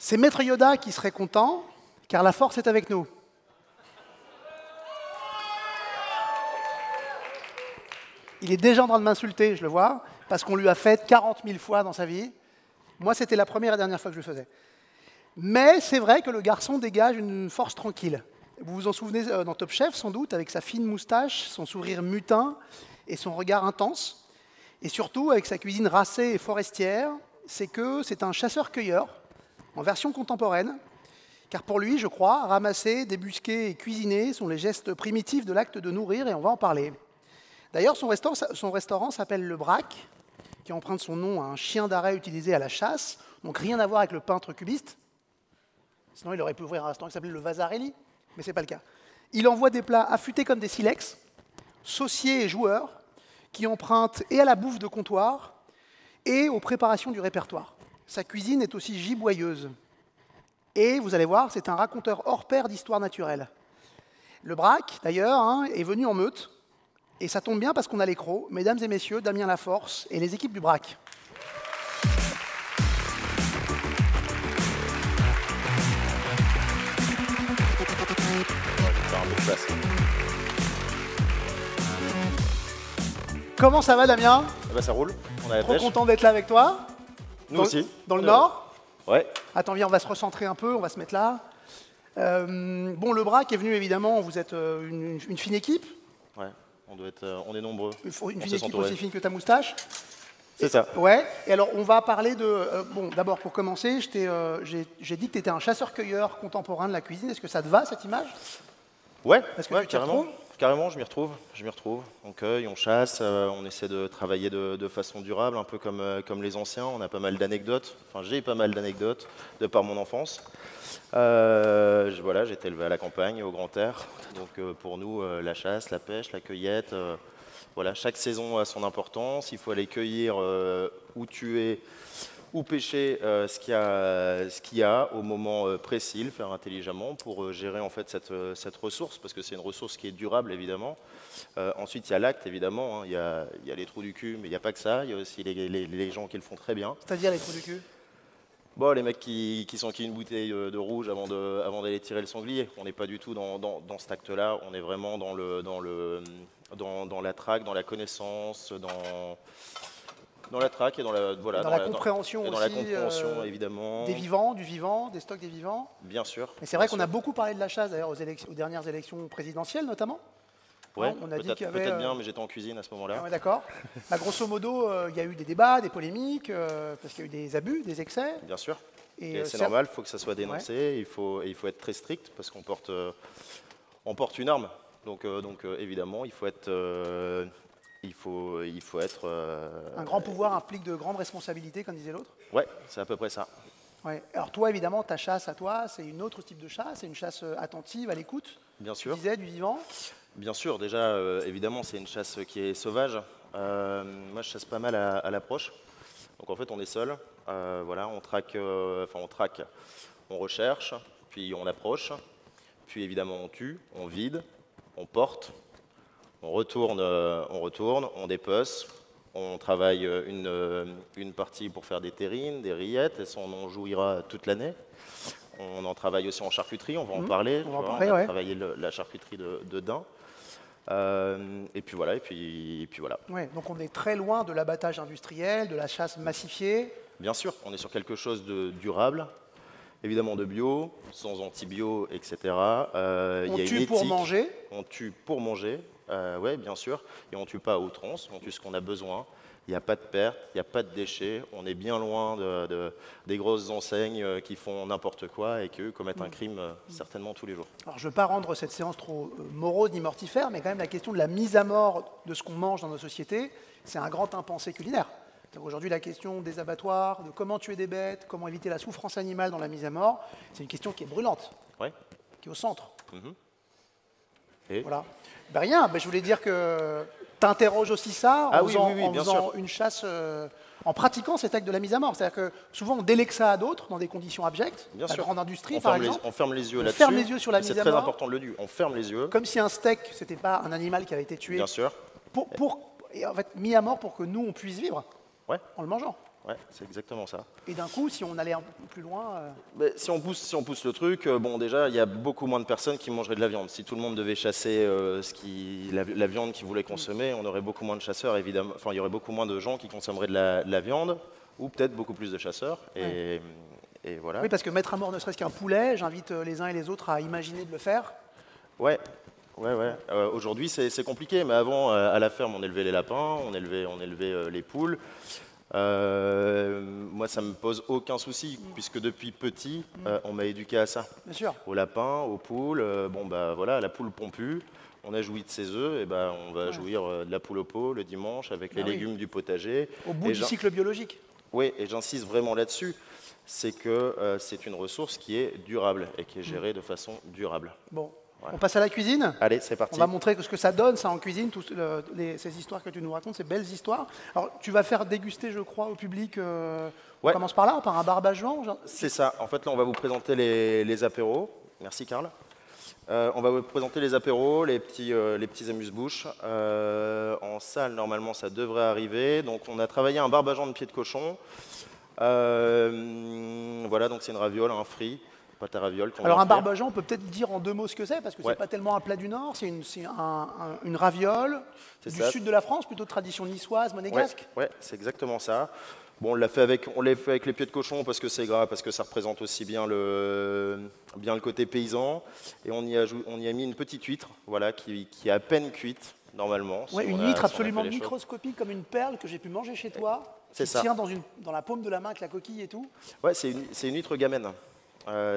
C'est Maître Yoda qui serait content, car la force est avec nous. Il est déjà en train de m'insulter, je le vois, parce qu'on lui a fait 40 000 fois dans sa vie. Moi, c'était la première et dernière fois que je le faisais. Mais c'est vrai que le garçon dégage une force tranquille. Vous vous en souvenez dans Top Chef, sans doute, avec sa fine moustache, son sourire mutin et son regard intense. Et surtout, avec sa cuisine racée et forestière, c'est que c'est un chasseur-cueilleur, en version contemporaine, car pour lui, je crois, ramasser, débusquer et cuisiner sont les gestes primitifs de l'acte de nourrir, et on va en parler. D'ailleurs, son restaurant s'appelle Le Braque, qui emprunte son nom à un chien d'arrêt utilisé à la chasse, donc rien à voir avec le peintre cubiste. Sinon, il aurait pu ouvrir un restaurant qui s'appelait le Vasarely, mais ce n'est pas le cas. Il envoie des plats affûtés comme des silex, sauciers et joueurs, qui empruntent et à la bouffe de comptoir et aux préparations du répertoire. Sa cuisine est aussi giboyeuse. Et vous allez voir, c'est un raconteur hors pair d'histoire naturelle. Le Braque, d'ailleurs, est venu en meute. Et ça tombe bien parce qu'on a les crocs. Mesdames et messieurs, Damien Laforce et les équipes du Braque. Comment ça va, Damien? Eh ben, ça roule, on a la Trop pêche. content d'être là avec toi. Nous aussi. Dans le Nord. Ouais. Attends, viens, on va se recentrer un peu, on va se mettre là. Bon, le Braque est venu, évidemment, vous êtes une fine équipe. Ouais, on est nombreux. Une On fine sait équipe s'entourer. aussi fine que ta moustache. C'est ça. Ouais, et alors on va parler de... bon, d'abord pour commencer, j'ai dit que tu étais un chasseur-cueilleur contemporain de la cuisine. Est-ce que ça te va, cette image? Ouais, Est-ce que ouais, tu t'y carrément. retrouves? Carrément, je m'y retrouve. On cueille, on chasse, on essaie de travailler de façon durable, un peu comme les anciens. On a pas mal d'anecdotes, enfin j'ai pas mal d'anecdotes de par mon enfance. Voilà, j'ai été élevé à la campagne, au grand air. Donc pour nous, la chasse, la pêche, la cueillette, voilà, chaque saison a son importance. Il faut aller cueillir où tu es, ou pêcher ce qu'il y a au moment précis, le faire intelligemment pour gérer en fait cette ressource, parce que c'est une ressource qui est durable évidemment. Ensuite, il y a l'acte évidemment, hein. Il y a les trous du cul, mais il n'y a pas que ça, il y a aussi les gens qui le font très bien. C'est-à-dire les trous du cul? Bon, les mecs qui s'enquillent une bouteille de rouge avant d'aller tirer le sanglier, on n'est pas du tout dans cet acte-là, on est vraiment dans la traque, dans la connaissance, dans la traque et dans la, voilà, Dans la compréhension dans aussi, la compréhension, évidemment. Des vivants, du vivant, des stocks des vivants. Bien sûr. Mais c'est vrai qu'on a beaucoup parlé de la chasse d'ailleurs aux dernières élections présidentielles notamment. Ouais, Non, on a dit qu'il y avait, peut-être bien, mais j'étais en cuisine à ce moment-là. Ah ouais, d'accord. Bah, grosso modo, il y a eu des débats, des polémiques, parce qu'il y a eu des abus, des excès. Bien sûr. Et c'est normal, il faut que ça soit dénoncé, Ouais. il faut être très strict parce qu'on porte une arme. Donc évidemment, il faut être... Un grand pouvoir implique de grandes responsabilités, comme disait l'autre. Ouais, c'est à peu près ça. Ouais. Alors toi, évidemment, ta chasse à toi, c'est une autre type de chasse, c'est une chasse attentive, à l'écoute. Bien sûr. Tu disais, du vivant. Bien sûr, déjà, évidemment, c'est une chasse qui est sauvage. Moi, je chasse pas mal à l'approche. Donc en fait, on est seul. Voilà, on traque, on recherche, puis on approche, puis évidemment on tue, on vide, on porte, on retourne, on dépece, on travaille une partie pour faire des terrines, des rillettes, et ça on en jouira toute l'année. On en travaille aussi en charcuterie, on va en parler. On va a ouais. travaillé la charcuterie de daim. Et puis voilà. Ouais, donc on est très loin de l'abattage industriel, de la chasse massifiée. Bien sûr, on est sur quelque chose de durable, évidemment de bio, sans antibio, etc. On tue pour manger. On tue pour manger, oui, bien sûr, et on ne tue pas à outrance, on tue ce qu'on a besoin. Il n'y a pas de perte, il n'y a pas de déchets, on est bien loin des grosses enseignes qui font n'importe quoi et qui commettent un crime certainement tous les jours. Alors je ne veux pas rendre cette séance trop morose ni mortifère, mais quand même la question de la mise à mort de ce qu'on mange dans nos sociétés, c'est un grand impensé culinaire. Aujourd'hui, la question des abattoirs, de comment tuer des bêtes, comment éviter la souffrance animale dans la mise à mort, c'est une question qui est brûlante, Ouais. qui est au centre. Et Voilà. Ben rien, je voulais dire que tu interroges aussi ça en faisant une chasse, en pratiquant cet acte de la mise à mort. C'est-à-dire que souvent on délègue ça à d'autres dans des conditions abjectes, bien la sûr. grande industrie par exemple. On ferme les yeux On là-dessus. ferme les yeux sur la mise à C'est très mort. important de le dire. On ferme les yeux. Comme si un steak, c'était pas un animal qui avait été tué. Bien sûr. Et en fait, mis à mort pour que nous, on puisse vivre Ouais. en le mangeant. Ouais, c'est exactement ça. Et d'un coup, si on allait un peu plus loin... Mais si on pousse le truc, bon déjà, il y a beaucoup moins de personnes qui mangeraient de la viande. Si tout le monde devait chasser la viande qu'ils voulaient consommer, on aurait beaucoup moins de chasseurs, évidemment. Enfin, il y aurait beaucoup moins de gens qui consommeraient de la viande, ou peut-être beaucoup plus de chasseurs. Et voilà. Oui, parce que mettre à mort ne serait-ce qu'un poulet, j'invite les uns et les autres à imaginer de le faire. Ouais. Aujourd'hui, c'est compliqué, mais avant, à la ferme, on élevait les lapins, on élevait les poules. Moi, ça me pose aucun souci, puisque depuis petit, on m'a éduqué à ça. Bien sûr. Aux lapins, aux poules. Bon, bah voilà, la poule pompue, on a joui de ses œufs, et ben on va jouir de la poule au pot le dimanche avec les légumes du potager. Au bout du cycle biologique. Oui, et j'insiste vraiment là-dessus, c'est que c'est une ressource qui est durable et qui est gérée de façon durable. Bon. Voilà. On passe à la cuisine. Allez, c'est parti. On va montrer ce que ça donne, ça, en cuisine, ces histoires que tu nous racontes, ces belles histoires. Alors, tu vas faire déguster, je crois, au public. On commence par là, par un barbageant. C'est ça. En fait, là, on va vous présenter les apéros. Merci, Karl. On va vous présenter les apéros, les petits amuse-bouches. En salle, normalement, ça devrait arriver. Donc, on a travaillé un barbageant de pied de cochon. Voilà, donc c'est une raviole, un frit. Pâte à ravioles. Alors un barbageant, on peut peut-être dire en 2 mots ce que c'est, parce que c'est pas tellement un plat du Nord, c'est une raviole du sud de la France, plutôt de tradition niçoise, monégasque. Ouais, c'est exactement ça. Bon, on l'a fait avec les pieds de cochon parce que c'est gras, parce que ça représente aussi bien le côté paysan. Et on y a mis une petite huître, voilà, qui est à peine cuite normalement. Ouais, une huître absolument microscopique, comme une perle que j'ai pu manger chez toi. C'est ça. Tient dans la paume de la main avec la coquille et tout. Ouais, c'est une huître gamène.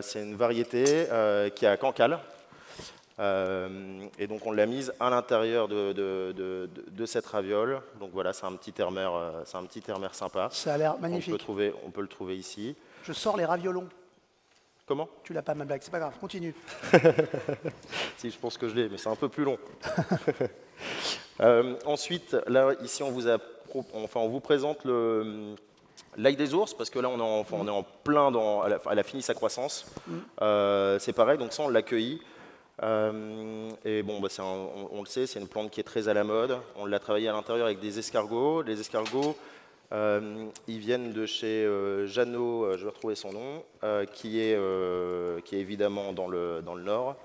C'est une variété qui est à Cancale. Et donc on l'a mise à l'intérieur de cette raviole. Donc voilà, c'est un petit terre-mer sympa. Ça a l'air magnifique. On peut le trouver ici. Je sors les raviolons. Comment? Tu l'as pas, ma blague, c'est pas grave, continue. Si, je pense que je l'ai, mais c'est un peu plus long. Ensuite, là, ici, on vous présente l'ail des ours, parce que là, on est en plein elle a fini sa croissance. C'est pareil, donc ça, on l'accueille. Et bon, bah, on le sait, c'est une plante qui est très à la mode. On l'a travaillé à l'intérieur avec des escargots. Les escargots, ils viennent de chez Jeannot, je vais retrouver son nom, qui est évidemment dans le Nord.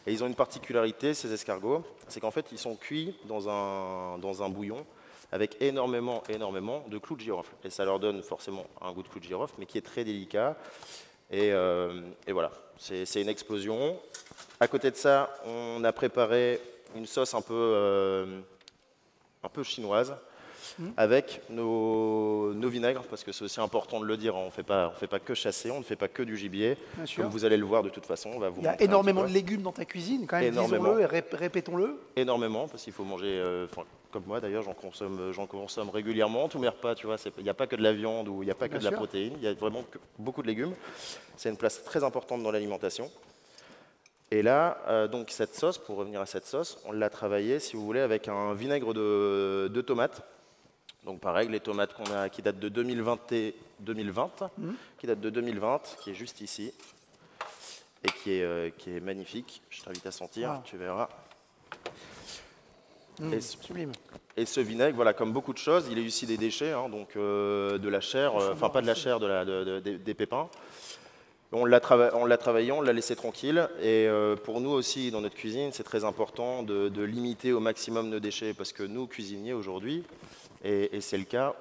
Et ils ont une particularité, ces escargots, c'est qu'en fait, ils sont cuits dans un bouillon avec énormément de clous de girofle. Et ça leur donne forcément un goût de clous de girofle, mais qui est très délicat. Et voilà, c'est une explosion. À côté de ça, on a préparé une sauce un peu chinoise avec nos vinaigres, parce que c'est aussi important de le dire, on ne fait pas que chasser, on ne fait pas que du gibier. Comme vous allez le voir de toute façon, on va vous montrer. Il y a énormément de légumes dans ta cuisine, quand même, disons-le et répétons-le. Énormément, parce qu'il faut manger, comme moi d'ailleurs, j'en consomme régulièrement. Tous mes repas, tu vois, il n'y a pas que de la viande ou il n'y a pas que de la protéine, il y a vraiment beaucoup de légumes. C'est une place très importante dans l'alimentation. Et là, donc cette sauce, pour revenir à cette sauce, on l'a travaillée, si vous voulez, avec un vinaigre de tomates. Donc pareil, les tomates qui datent de 2020, qui est juste ici, et qui est magnifique. Je t'invite à sentir, tu verras. Sublime. Et ce vinaigre, voilà, comme beaucoup de choses, il est issu des déchets, hein, donc de la chair, enfin pas de la chair, des pépins. On l'a travaillé, on l'a laissé tranquille. Et pour nous aussi, dans notre cuisine, c'est très important de limiter au maximum nos déchets. Parce que nous, cuisiniers, aujourd'hui, et c'est le cas,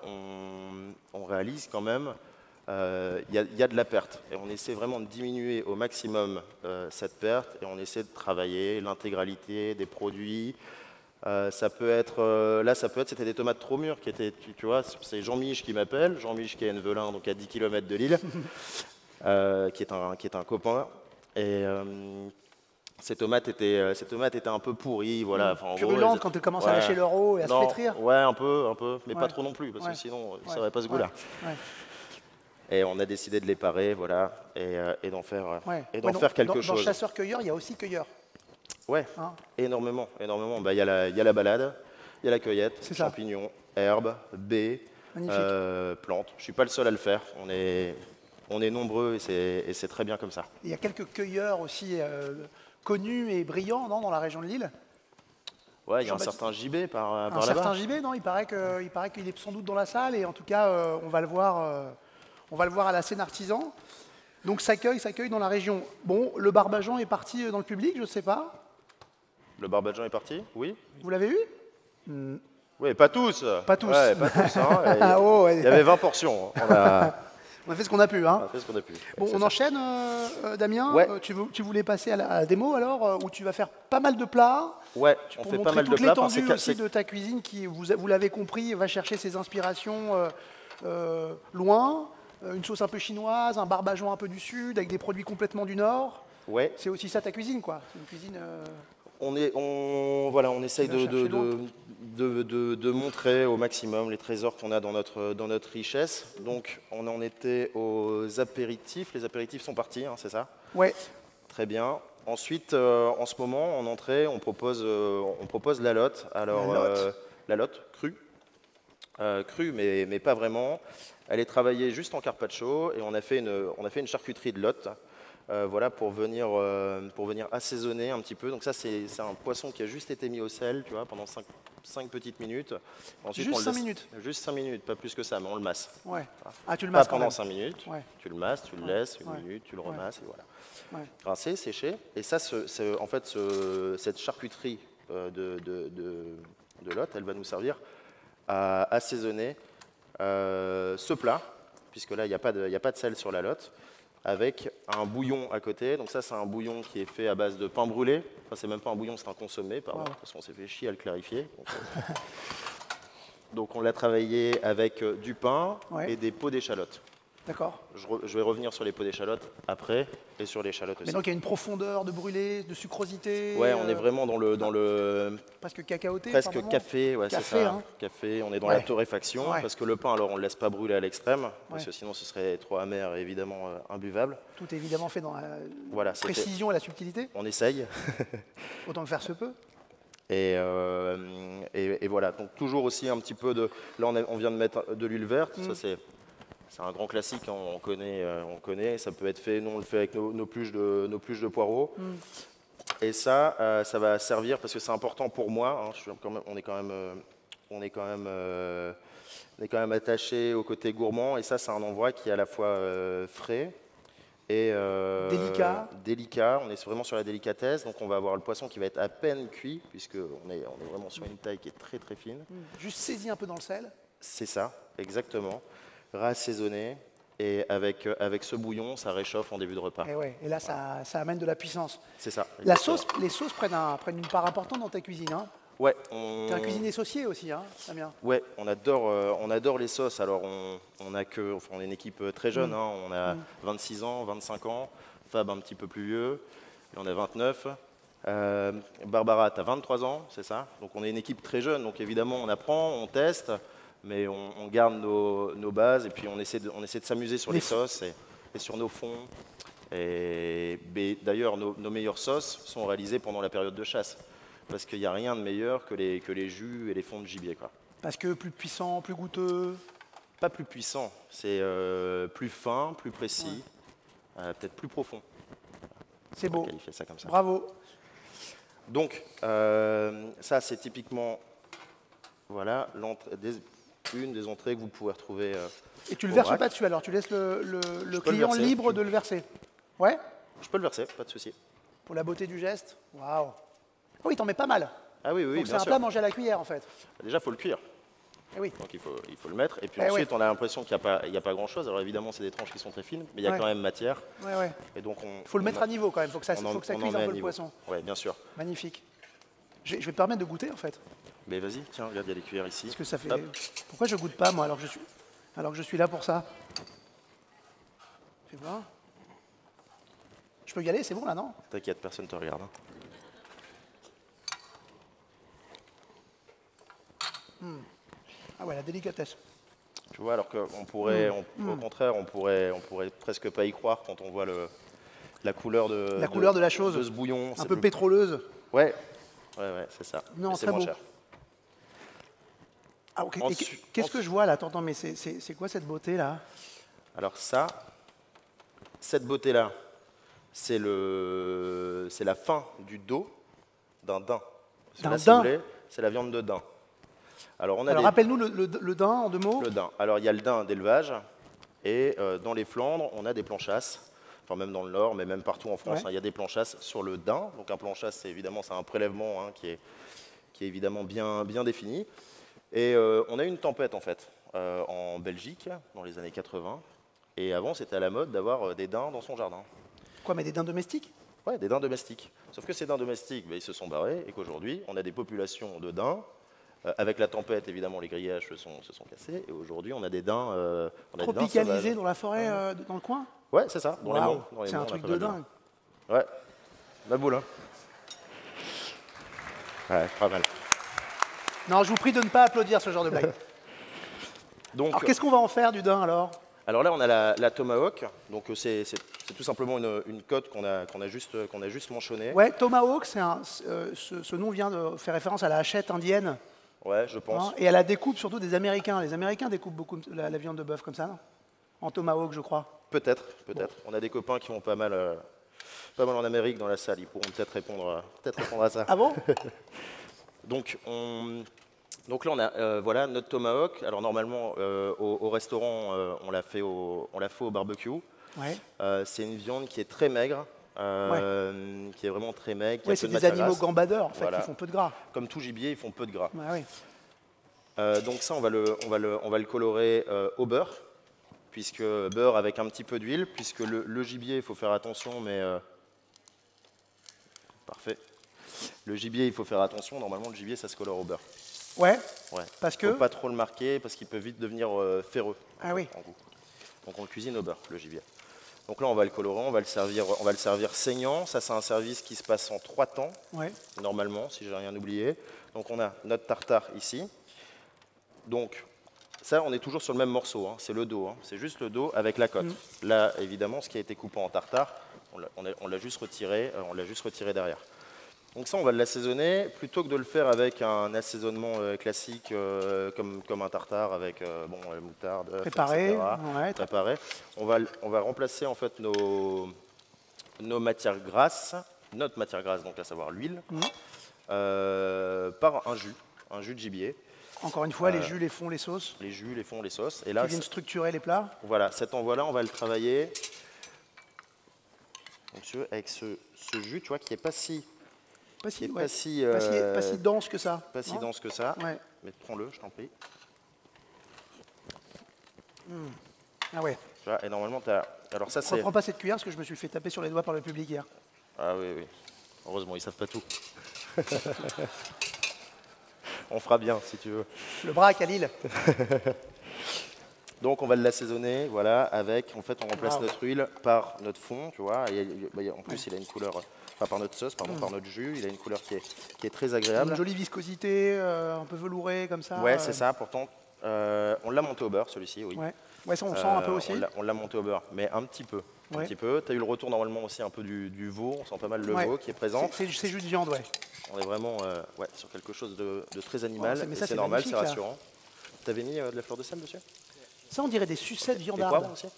on réalise quand même, il y a de la perte. Et on essaie vraiment de diminuer au maximum cette perte. Et on essaie de travailler l'intégralité des produits. Ça peut être, c'était des tomates trop mûres qui étaient, tu vois, c'est Jean-Mich qui m'appelle, Jean-Mich qui est à Envelin, donc à 10 km de Lille. Qui est un copain. Et ces tomates étaient un peu pourries. Voilà. Purulentes quand elles commencent à lâcher leur eau et à se flétrir. Ouais, un peu, mais pas trop non plus, parce que sinon, ça n'aurait pas ce goût-là. Et on a décidé de les parer, voilà, et d'en faire, quelque chose. Dans chasseur-cueilleur, il y a aussi cueilleur. Ouais, énormément. Bah, y a la balade, il y a la cueillette, champignons, herbes, baies, plantes. Je ne suis pas le seul à le faire. On est nombreux et c'est très bien comme ça. Il y a quelques cueilleurs aussi connus et brillants dans la région de Lille. Ouais, il y a un certain JB par là-bas. Un certain JB, non, il paraît qu'il est sans doute dans la salle, et en tout cas, on va le voir à la scène artisan. Donc s'accueille dans la région. Bon, le Barbajan est parti dans le public, je ne sais pas. Le Barbajan est parti? Oui. Vous l'avez eu? Oui, pas tous. Pas tous. Ouais, pas tous. Hein. Ah, oh, ouais. Il y avait 20 portions. On a fait ce qu'on a pu. Hein. On a fait ce qu'on a pu. Bon, on enchaîne, Damien. Ouais. Tu voulais passer à la démo alors, où tu vas faire pas mal de plats. Ouais, on fait pas mal de plats. Toute l'étendue aussi de ta cuisine qui, vous l'avez compris, va chercher ses inspirations loin. Une sauce un peu chinoise, un barbageon un peu du sud, avec des produits complètement du nord. Ouais. C'est aussi ça ta cuisine, quoi. C'est une cuisine. On essaye de montrer au maximum les trésors qu'on a dans notre richesse. Donc, on en était aux apéritifs. Les apéritifs sont partis, hein, c'est ça? Ouais. Très bien. Ensuite, en ce moment, en entrée, on propose la lotte. Alors, la lotte crue. Crue, mais pas vraiment. Elle est travaillée juste en carpaccio et on a fait une charcuterie de lotte. Voilà, pour venir assaisonner un petit peu. Donc ça, c'est un poisson qui a juste été mis au sel, tu vois, pendant 5 petites minutes. Ensuite, juste 5 minutes? Juste 5 minutes, pas plus que ça, mais on le masse. Ouais. Ah, tu le masses pas pendant quand 5 minutes. Ouais. Tu le masses, tu le laisses une minute, tu le remasses, et voilà. Ouais. Rincer, sécher. Et ça, en fait, cette charcuterie de lotte, elle va nous servir à assaisonner ce plat, puisque là, il n'y a pas de sel sur la lotte, avec un bouillon à côté. Donc ça, c'est un bouillon qui est fait à base de pain brûlé. Enfin, c'est même pas un bouillon, c'est un consommé, pardon, parce qu'on s'est fait chier à le clarifier. Donc on l'a travaillé avec du pain et des peaux d'échalotes. D'accord. Je vais revenir sur les peaux d'échalotes après et sur l'échalote aussi. Mais donc il y a une profondeur de brûlé, de sucrosité. Ouais, on est vraiment dans le presque cacaoté. Presque café, ouais, c'est ça. Hein. Café, on est dans la torréfaction parce que le pain, alors on ne le laisse pas brûler à l'extrême parce que sinon ce serait trop amer et évidemment imbuvable. Tout est évidemment fait dans la précision et la subtilité. On essaye. Autant que faire se peut. Et voilà, donc toujours aussi un petit peu de... Là, on vient de mettre de l'huile verte, ça c'est un grand classique, hein, on connaît, ça peut être fait, nous on le fait avec nos pluches de poireaux. Et ça va servir, parce que c'est important pour moi, hein, on est quand même attaché au côté gourmand, et ça c'est un endroit qui est à la fois frais et délicat. On est vraiment sur la délicatesse, donc on va avoir le poisson qui va être à peine cuit, puisqu'on est vraiment sur une taille qui est très très fine. Juste saisi un peu dans le sel. C'est ça, exactement. Rassaisonné, et avec ce bouillon, ça réchauffe en début de repas. Et là, ça amène de la puissance. C'est ça. Les sauces prennent une part importante dans ta cuisine. Hein. Ouais. T'es un cuisinier saucier aussi, hein, Damien. Ouais, on adore les sauces. Alors on est une équipe très jeune, hein, on a 26 ans, 25 ans, Fab un petit peu plus vieux, et on a 29. Barbara, tu as 23 ans, c'est ça? Donc on est une équipe très jeune, donc évidemment on apprend, on teste, mais on garde nos bases et puis on essaie de s'amuser sur les sauces et sur nos fonds. Et d'ailleurs, nos meilleures sauces sont réalisées pendant la période de chasse. Parce qu'il n'y a rien de meilleur que les jus et les fonds de gibier, quoi. Parce que plus puissant, plus goûteux? Pas plus puissant, c'est plus fin, plus précis, peut-être plus profond. C'est beau. Qualifier ça comme ça. Bravo. Donc, ça c'est typiquement voilà, une des entrées que vous pouvez retrouver. Et tu le verses pas dessus alors? Tu laisses le client libre de le verser? Ouais? Je peux le verser, pas de souci. Pour la beauté du geste? Waouh! Ah oui, t'en mets pas mal. Ah oui, donc c'est un plat mangé à la cuillère en fait. Déjà, il faut le cuire. Eh oui. Donc il faut le mettre. Et puis ensuite, on a l'impression qu'il n'y a pas grand-chose. Alors évidemment, c'est des tranches qui sont très fines, mais il y a quand même matière. Et donc il faut le mettre à niveau quand même, il faut que ça cuise un peu le poisson. Oui, bien sûr. Magnifique. Je vais te permettre de goûter en fait. Mais vas-y, tiens, regarde, il y a les cuillères ici. Parce que ça fait... Pourquoi je goûte pas moi alors que je suis là pour ça? Fais voir. Je peux y aller, c'est bon là, non? T'inquiète, personne ne te regarde. Hein. Ah ouais, la délicatesse. Tu vois, alors qu'on pourrait, au contraire, on pourrait presque pas y croire quand on voit la couleur de la chose, de ce bouillon. Un peu pétroleuse. Ouais, c'est ça. Non, c'est moins cher. Ah, okay. Qu'est-ce que je vois là? Attends, mais c'est quoi cette beauté là? Alors cette beauté là, c'est la fin du dos d'un daim. D'un daim? c'est la viande de daim. Alors, Alors rappelle-nous le daim en 2 mots. Le daim. Alors, il y a le daim d'élevage, et dans les Flandres, on a des plans chasse, enfin même dans le Nord, mais même partout en France, il y a des plans chasse sur le daim. Donc un plan chasse, c'est évidemment un prélèvement qui est évidemment bien défini. Et on a eu une tempête en fait en Belgique dans les années 80. Et avant, c'était à la mode d'avoir des daims dans son jardin. Quoi, mais des daims domestiques? Ouais, des daims domestiques. Sauf que ces daims domestiques, ils se sont barrés et qu'aujourd'hui, on a des populations de daims. Avec la tempête, évidemment, les grillages se sont cassés. Et aujourd'hui, on a des daims tropicalisés dans la forêt, dans le coin? Ouais, c'est ça. Dans les monts. C'est un truc de dingue. Ouais, ma boule, hein. Ouais, pas mal. Non, je vous prie de ne pas applaudir ce genre de blague. Donc, alors, qu'est-ce qu'on va en faire du daim, alors? Alors là, on a la tomahawk. Donc, c'est tout simplement une côte qu'on a juste manchonnée. Ouais, tomahawk, ce nom vient de faire référence à la hachette indienne. Ouais, je pense. Et à la découpe surtout des Américains. Les Américains découpent beaucoup la viande de bœuf comme ça, non? En tomahawk, je crois. Peut-être. Bon. On a des copains qui vont pas mal en Amérique dans la salle. Ils pourront peut-être répondre à ça. Ah bon? Donc là, on a voilà, notre tomahawk. Alors normalement, au restaurant, on l'a fait au barbecue. Ouais. C'est une viande qui est très maigre. Qui est vraiment très maigre. Ouais, c'est des animaux gambadeurs, en fait, qui font peu de gras. Comme tout gibier, ils font peu de gras. Ouais, donc ça, on va le colorer au beurre, puisque beurre avec un petit peu d'huile, puisque le gibier, il faut faire attention, mais... Parfait. Le gibier, il faut faire attention. Normalement, le gibier, ça se colore au beurre. Ouais. Parce que... Faut pas trop le marquer, parce qu'il peut vite devenir ferreux. Ah oui. En goût. Donc on le cuisine au beurre, le gibier. Donc là, on va le colorer, on va le servir saignant. Ça, c'est un service qui se passe en 3 temps, normalement, si j'ai rien oublié. Donc on a notre tartare ici. Donc ça, on est toujours sur le même morceau, hein. C'est le dos, hein. C'est juste le dos avec la côte. Là, évidemment, ce qui a été coupé en tartare, on l'a juste retiré derrière. Donc ça, on va l'assaisonner, plutôt que de le faire avec un assaisonnement classique comme un tartare avec moutarde, préparé, etc. Préparé. On va remplacer en fait nos matières grasses, notre matière grasse, donc à savoir l'huile, par un jus de gibier. Encore une fois, les jus, les fonds, les sauces. Les jus, les fonds, les sauces. Et là, qui viennent structurer les plats. Voilà, cet envoi-là, on va le travailler donc, avec ce jus, tu vois, qui n'est pas si... Pas si dense que ça. Pas si dense que ça. Ouais. Mais prends-le, je t'en prie. Ah ouais. Tu vois, et normalement, tu as... Alors ça, c'est... Ne reprends pas cette cuillère parce que je me suis fait taper sur les doigts par le public hier. Ah oui, oui. Heureusement, ils ne savent pas tout. On fera bien, si tu veux. Le braque à Lille. Donc, on va l'assaisonner, voilà, avec... En fait, on remplace notre huile par notre fond, tu vois. Et en plus, il a une couleur... Enfin, par notre sauce, pardon, par notre jus, il a une couleur qui est très agréable. Une jolie viscosité, un peu velourée comme ça. Ouais, c'est ça. Pourtant, on l'a monté au beurre, celui-ci, oui. Ouais, ça on sent un peu aussi. On l'a monté au beurre, mais un petit peu. Un petit peu. Tu as eu le retour normalement aussi un peu du veau, on sent pas mal le veau qui est présent. C'est jus de viande, ouais. On est vraiment sur quelque chose de très animal, mais c'est normal, c'est rassurant. Tu avais mis de la fleur de sel dessus? Ça, on dirait des sucettes viandardes. Des poivrons aussi?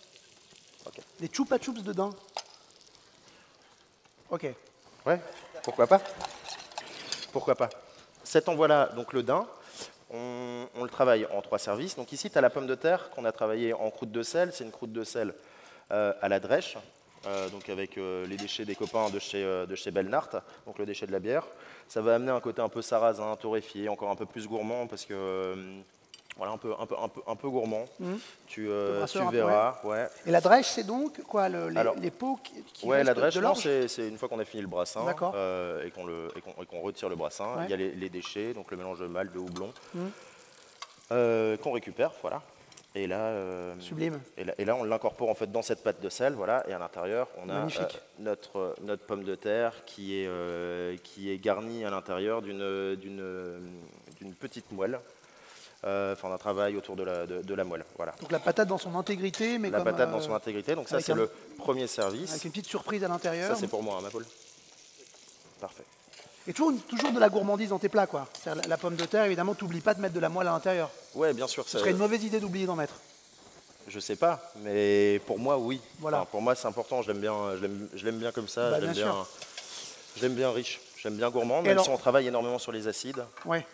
Okay. Des chupa chups de daim. Ok. Ouais, pourquoi pas? Pourquoi pas? Cet envoi-là, donc le daim, on le travaille en 3 services. Donc ici, tu as la pomme de terre qu'on a travaillée en croûte de sel. C'est une croûte de sel à la drèche, donc avec les déchets des copains de chez Belnart, donc le déchet de la bière. Ça va amener un côté un peu sarrasin, torréfié, encore un peu plus gourmand, parce que... Voilà, un peu gourmand. Tu verras. Ouais. Et la drèche, c'est donc quoi, les pots qui restent la drèche, de l'orge? c'est une fois qu'on a fini le brassin et qu'on retire le brassin, il y a les déchets, donc le mélange de malt, de houblon, qu'on récupère, voilà. Et là, sublime. Et là, on l'incorpore en fait dans cette pâte de sel, voilà. Et à l'intérieur, on a notre pomme de terre qui est garnie à l'intérieur d'une petite moelle. Enfin, un travail autour de la moelle. Voilà. Donc la patate dans son intégrité, mais la patate dans son intégrité. Donc ça, c'est le premier service. Avec une petite surprise à l'intérieur. Ça, c'est pour moi, hein, ma poule. Parfait. Et toujours de la gourmandise dans tes plats, quoi. La pomme de terre, évidemment, t'oublies pas de mettre de la moelle à l'intérieur. Ouais, bien sûr. Ce serait une mauvaise idée d'oublier d'en mettre. Je sais pas, mais pour moi, oui. Voilà. Enfin, pour moi, c'est important. Je l'aime bien comme ça. Bah, je l'aime bien riche. J'aime bien gourmand, Et même alors- si on travaille énormément sur les acides, Ouais,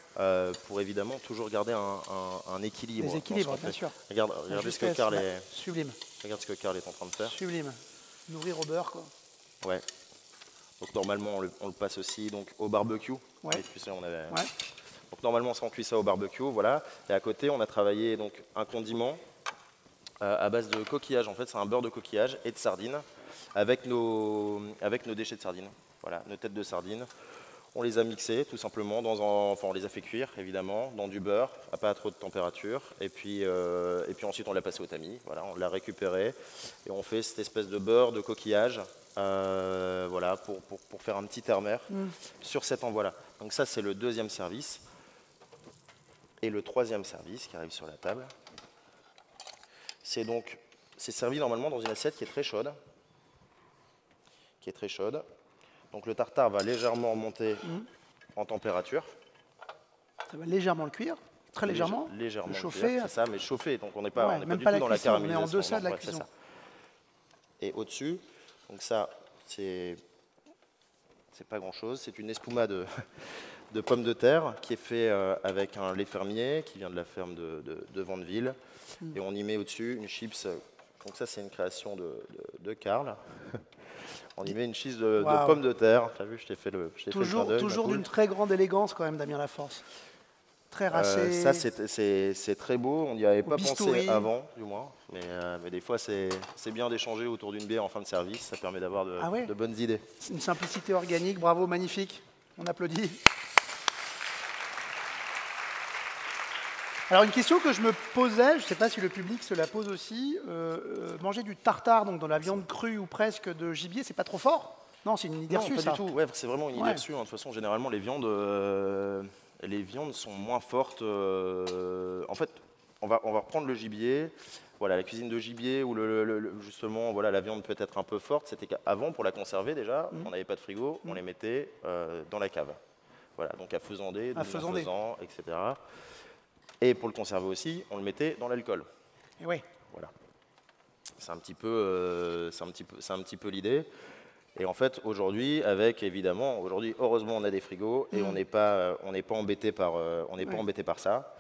pour évidemment toujours garder un équilibre. les dans ce équilibres, qu'on bien fait. sûr. Regardez ce que Justesse, Karl bah, est, sublime, regarde ce que Karl est en train de faire. sublime. Nourrir au beurre, quoi. Ouais. Donc normalement on le passe aussi donc au barbecue. Ouais. Et tu sais, on avait... Ouais. Donc normalement on cuit ça au barbecue, voilà. Et à côté on a travaillé donc un condiment à base de coquillage. En fait c'est un beurre de coquillage et de sardines avec nos déchets de sardines. Voilà, nos têtes de sardines. On les a mixées tout simplement enfin on les a fait cuire évidemment dans du beurre à pas trop de température et puis ensuite on l'a passé au tamis. Voilà, on l'a récupéré et on fait cette espèce de beurre de coquillage. Voilà, pour faire un petit terre-mer sur cet envoi-là. Donc ça, c'est le deuxième service. Et le troisième service qui arrive sur la table, c'est servi normalement dans une assiette qui est très chaude. Donc le tartare va légèrement monter en température. Ça va légèrement le cuire, très légèrement. Légèrement le le chauffer. cuire, c'est ça, mais chauffer. Donc on n'est pas, Ouais, on n'est même pas du pas tout la dans la cuisson, on est en caramélisation. deçà de la Non, c'est cuisson. ça. Et au-dessus, donc ça, c'est pas grand-chose. C'est une espuma de pommes de terre qui est fait avec un lait fermier qui vient de la ferme de Vandeville. Et on y met au-dessus une chips. Donc ça, c'est une création de Karl. On y met une chips de Waouh. pommes de terre. Tu as vu, je t'ai fait le clin d'œil, Toujours ma d'une poule. très grande élégance quand même, Damien Laforce. Très racé. Ça, c'est très beau. On n'y avait pas bistouri. pensé avant, du moins. Mais des fois, c'est bien d'échanger autour d'une bière en fin de service. Ça permet d'avoir Ah ouais. de bonnes idées. C'est une simplicité organique, bravo, magnifique. On applaudit. Alors une question que je me posais, je ne sais pas si le public se la pose aussi, manger du tartare, donc dans la viande crue ou presque de gibier, c'est pas trop fort? Non, c'est une idée Non, reçue, pas ça. du tout. Ouais, c'est vraiment une idée Ouais. reçue. Hein. De toute façon, généralement, les viandes sont moins fortes. En fait, on va reprendre le gibier. Voilà, la cuisine de gibier où justement, voilà, la viande peut être un peu forte. C'était qu'avant, pour la conserver déjà, on n'avait pas de frigo, on les mettait dans la cave. Voilà, donc à faisander, À faisander. faisant, etc. Et pour le conserver aussi, on le mettait dans l'alcool. Et ouais. Voilà. C'est un petit peu l'idée. Et en fait, aujourd'hui, heureusement, on a des frigos et on n'est pas embêté par ça.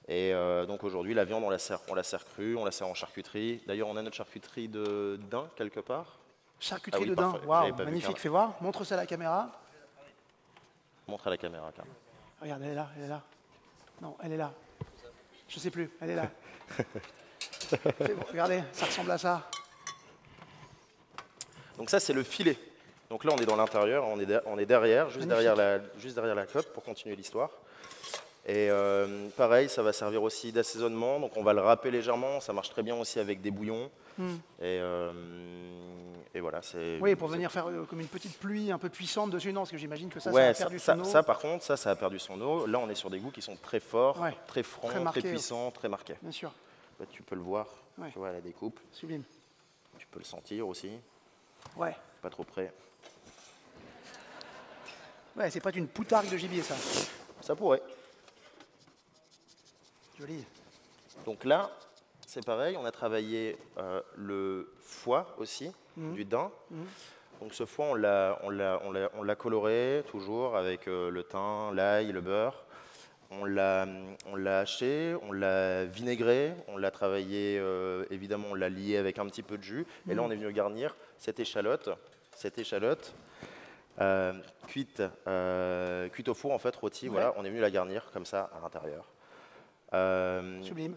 Et donc aujourd'hui, la viande, on la sert crue, on la sert en charcuterie. D'ailleurs, on a notre charcuterie de daim quelque part. Charcuterie Ah oui, de daim, parfait. waouh, J'avais pas vu, magnifique, Karl. fais voir, montre ça à la caméra. Montre à la caméra, Karl. Regarde, elle est là, elle est là. Non, elle est là. Je sais plus, elle est là. Regardez, ça ressemble à ça. Donc ça, c'est le filet. Donc là, on est dans l'intérieur, on est derrière, juste derrière la coque pour continuer l'histoire. Et pareil, ça va servir aussi d'assaisonnement. Donc on va le râper légèrement. Ça marche très bien aussi avec des bouillons. Et voilà. Oui, pour venir faire comme une petite pluie un peu puissante dessus, non, parce que j'imagine que ça Ouais, a perdu son eau. ça, par contre, ça a perdu son eau. Là, on est sur des goûts qui sont très forts, Ouais. très francs, Très marqués, très puissants, très marqués. Bien sûr, Là, tu peux le voir. Ouais. Tu vois la découpe. sublime. Tu peux le sentir aussi. Ouais, Pas trop près. ouais, c'est pas une poutargue de gibier, ça. Ça pourrait. Joli. Donc là, c'est pareil, on a travaillé le foie aussi, du daim. Donc ce foie, on l'a coloré toujours avec le thym, l'ail, le beurre. On l'a haché, on l'a vinaigré, on l'a travaillé, évidemment, on l'a lié avec un petit peu de jus. Et là, on est venu garnir cette échalote cuite au four, en fait, rôtie. Ouais. Voilà, on est venu la garnir comme ça à l'intérieur. Sublime.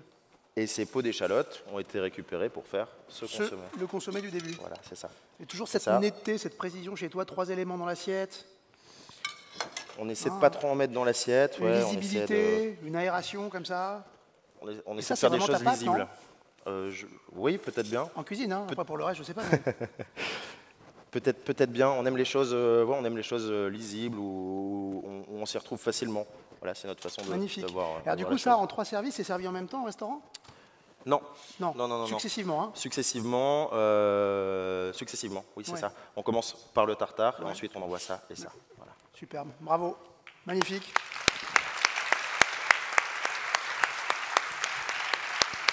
Et ces pots d'échalote ont été récupérés pour faire ce consommé. Le consommé du début. Voilà, c'est ça. Et toujours cette ça. netteté, cette précision chez toi, 3 éléments dans l'assiette, On essaie de pas trop en mettre dans l'assiette. une Ouais, on essaie lisibilité, une aération comme ça. on essaie ça, de faire c'est des vraiment choses ta patte, lisibles. Oui, peut-être bien. En cuisine, hein. Après, pour le reste, je sais pas. Mais... Peut-être bien. On aime les choses, lisibles où on s'y retrouve facilement. Voilà, c'est notre façon de Magnifique. voir. Alors du coup, ça, en 3 services, c'est servi en même temps au restaurant? Non. Non. Non. Successivement, hein. Successivement, oui, c'est Ouais. ça. On commence par le tartare, Ouais. et ensuite on envoie ça et ça. Voilà. Superbe. Bravo. Magnifique.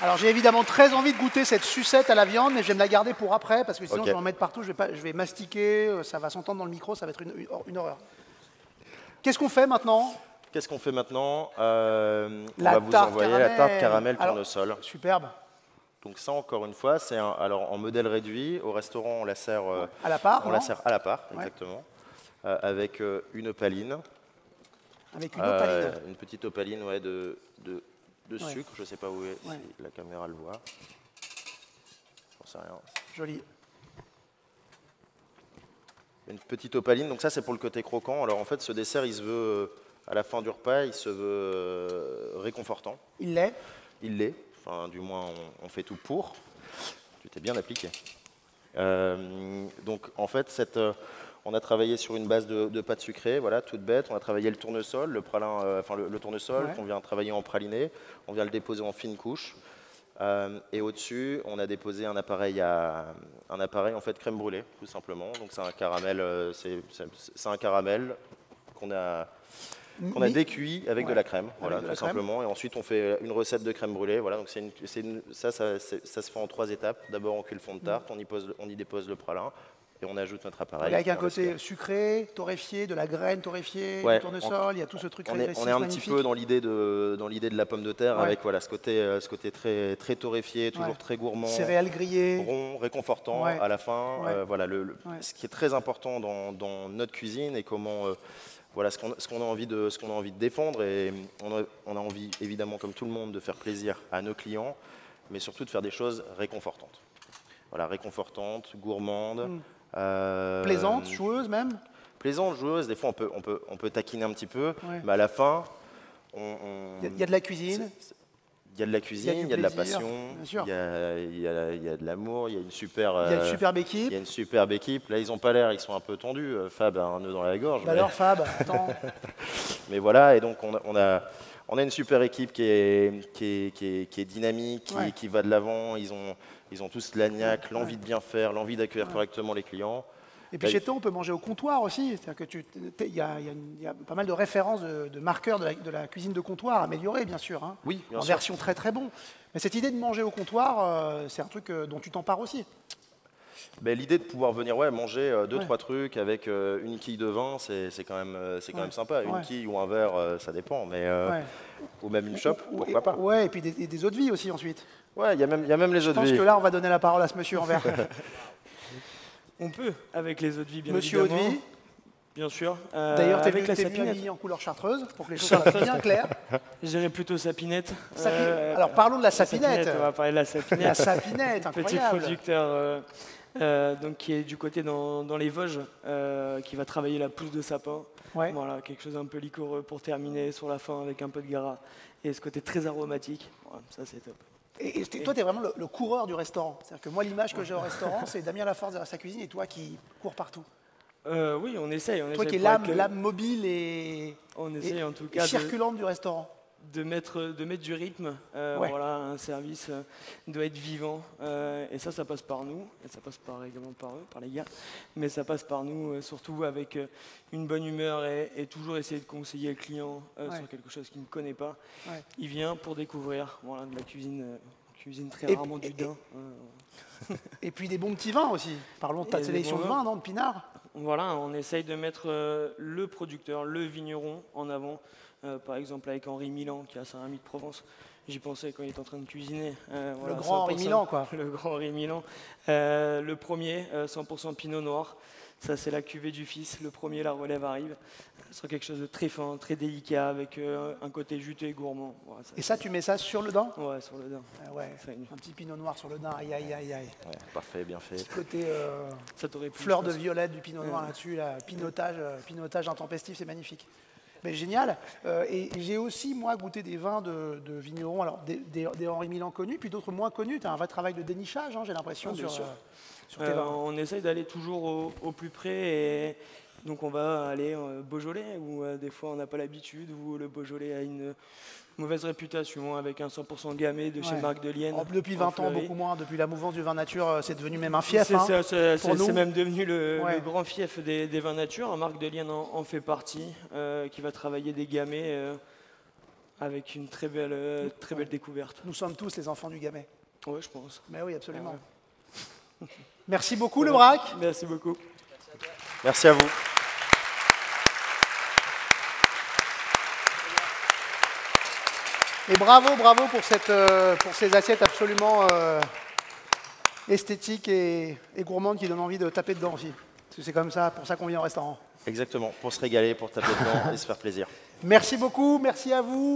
Alors j'ai évidemment très envie de goûter cette sucette à la viande, mais je vais me la garder pour après, parce que sinon Ok. je vais en mettre partout, je vais mastiquer, ça va s'entendre dans le micro, ça va être une horreur. Qu'est-ce qu'on fait maintenant? Qu'est-ce qu'on fait maintenant? On La va vous tarte envoyer caramel. la tarte caramel Alors, tournesol. Superbe. Donc ça, encore une fois, c'est alors en modèle réduit. Au restaurant, on la sert À la part, on non? la sert à la part, Ouais. exactement, avec une opaline. Avec une opaline. Une petite opaline, ouais, de Ouais. sucre. Je ne sais pas où est, Ouais. si la caméra le voit. J'en sais rien. Joli. Une petite opaline, donc ça c'est pour le côté croquant. Alors en fait ce dessert il se veut, à la fin du repas, il se veut réconfortant. Il l'est. Il l'est, enfin du moins on fait tout pour. Tu t'es bien appliqué. Donc en fait on a travaillé sur une base de pâte sucrée, voilà, toute bête. On a travaillé le tournesol, le pralin, enfin le tournesol Ouais. qu'on vient travailler en praliné. On vient le déposer en fines couches. Et au-dessus, on a déposé un appareil en fait crème brûlée, tout simplement. Donc c'est un caramel, c'est un caramel qu'on a décuit avec Ouais. de la crème, voilà, de la tout crème. simplement. Et ensuite, on fait une recette de crème brûlée. Voilà, donc ça se fait en 3 étapes. D'abord, on cuit le fond de tarte, on y dépose le pralin et on ajoute notre appareil. Avec un et on laisse côté cuire. sucré, torréfié, de la graine torréfiée, Ouais, du tournesol, il y a tout ce truc On régressif est un magnifique. petit peu dans l'idée de la pomme de terre, Ouais. avec voilà, ce côté très, très torréfié, toujours Ouais. très gourmand. Céréales grillées. Rond, réconfortant Ouais. à la fin. Ouais. Voilà, Ouais. ce qui est très important dans notre cuisine et comment, voilà, ce qu'on a envie de défendre. Et on a envie, évidemment, comme tout le monde, de faire plaisir à nos clients, mais surtout de faire des choses réconfortantes. Voilà, réconfortantes, gourmandes. Plaisante, joueuse même. Plaisante, joueuse. Des fois, on peut taquiner un petit peu, Ouais. mais à la fin, Il y a de la cuisine. il y a de la cuisine, du il y a de la plaisir, passion, bien sûr. il y a de l'amour, il y a une super, Il y a une superbe équipe. il y a une superbe équipe. Là, ils n'ont pas l'air, ils sont un peu tendus. Fab a un nœud dans la gorge. Bah alors Fab, attends. Mais voilà, et donc on a une super équipe qui est dynamique, Ouais. qui va de l'avant. Ils ont tous l'agnac, l'envie de bien faire, l'envie d'accueillir correctement les clients. Et puis chez toi, on peut manger au comptoir aussi. C'est-à-dire que il y a pas mal de références de marqueurs de la cuisine de comptoir, améliorée bien sûr, hein, Oui, bien en sûr. version très très bon. Mais cette idée de manger au comptoir, c'est un truc dont tu t'empares aussi. Ben, l'idée de pouvoir venir manger deux, Ouais. trois trucs avec une quille de vin, c'est quand même sympa. Une Ouais. quille ou un verre, ça dépend, mais Ouais. ou même une chope, pourquoi pas. Ouais, et puis des eaux de vie aussi ensuite. Ouais, il y a même les Je eaux de pense vie. que là, on va donner la parole à ce monsieur en vert. On peut, avec les eaux de vie, bien Monsieur eau de évidemment. vie. Bien sûr. D'ailleurs, t'es avec la venu sapinette. habillé en couleur chartreuse, pour que les choses soient bien claires. Je dirais plutôt sapinette. Alors parlons de la sapinette. On va parler de la La sapinette. sapinette, Petit incroyable. producteur donc, qui est du côté dans les Vosges, qui va travailler la pousse de sapin. Ouais. Voilà, quelque chose un peu liquoreux pour terminer sur la fin avec un peu de gras. Et ce côté très aromatique. Voilà, ça, c'est top. Et toi, tu es vraiment le coureur du restaurant. C'est-à-dire que moi, l'image que j'ai au restaurant, c'est Damien Laforce derrière sa cuisine et toi qui cours partout. Oui, on essaye. Toi qui es pour être l'âme mobile et, On essaye en tout et cas de, circulante du restaurant. de mettre du rythme. Ouais. Voilà, un service doit être vivant. Et ça passe par nous. Et ça passe également par eux, par les gars. Mais ça passe par nous, surtout avec une bonne humeur et toujours essayer de conseiller le client Ouais. sur quelque chose qu'il ne connaît pas. Ouais. Il vient pour découvrir de la cuisine, cuisine très Et- rarement du et- daim. Et puis des bons petits vins aussi. Parlons de ta Et des sélection bons de vins. vins, non, de Pinard. Voilà, on essaye de mettre le producteur, le vigneron en avant. Par exemple avec Henri Milan qui a Saint-Rémy de Provence. J'y pensais quand il est en train de cuisiner. Le grand Henri 100%, Milan, quoi. Le grand Henri Milan. Le premier, 100% Pinot Noir. Ça, c'est la cuvée du fils. Le premier, la relève arrive. Ce sera quelque chose de très fin, très délicat, avec un côté juteux et gourmand. Voilà, Et ça, tu mets ça sur le daim. Ouais, sur le daim. Ah ouais. Ça, Un petit pinot noir sur le daim. Aïe, aïe, aïe, aïe. Ouais, parfait, bien fait. Côté ça t'aurait plu. fleur je de pense. violette du pinot noir là-dessus, là, pinotage intempestif, c'est magnifique. Mais génial. Et j'ai aussi, moi, goûté des vins de vignerons, alors des Henri Milan connus, puis d'autres moins connus. Tu as un vrai travail de dénichage, hein, j'ai l'impression, Ah, bien sur, sûr. sur tes vins. On essaye d'aller toujours au plus près. Et donc on va aller Beaujolais, où des fois on n'a pas l'habitude, où le Beaujolais a une mauvaise réputation, avec un 100% gamay de chez Ouais. Marc Delienne. Oh, depuis 20 ans, Fleury. beaucoup moins. Depuis la mouvance du vin nature, c'est devenu même un fief. hein. C'est nous. même devenu Ouais. le grand fief des vins nature. Marc Delienne en fait partie, qui va travailler des gamay avec une très belle découverte. Nous sommes tous les enfants du gamay. Oui, je pense. Mais oui, absolument. Ouais. Merci beaucoup, Le Brac. Merci beaucoup. Merci à vous. Et bravo, bravo pour ces assiettes absolument esthétiques et gourmandes qui donnent envie de taper dedans aussi. Parce que c'est comme ça, pour ça qu'on vient au restaurant. Exactement, pour se régaler, pour taper dedans et se faire plaisir. Merci beaucoup, merci à vous.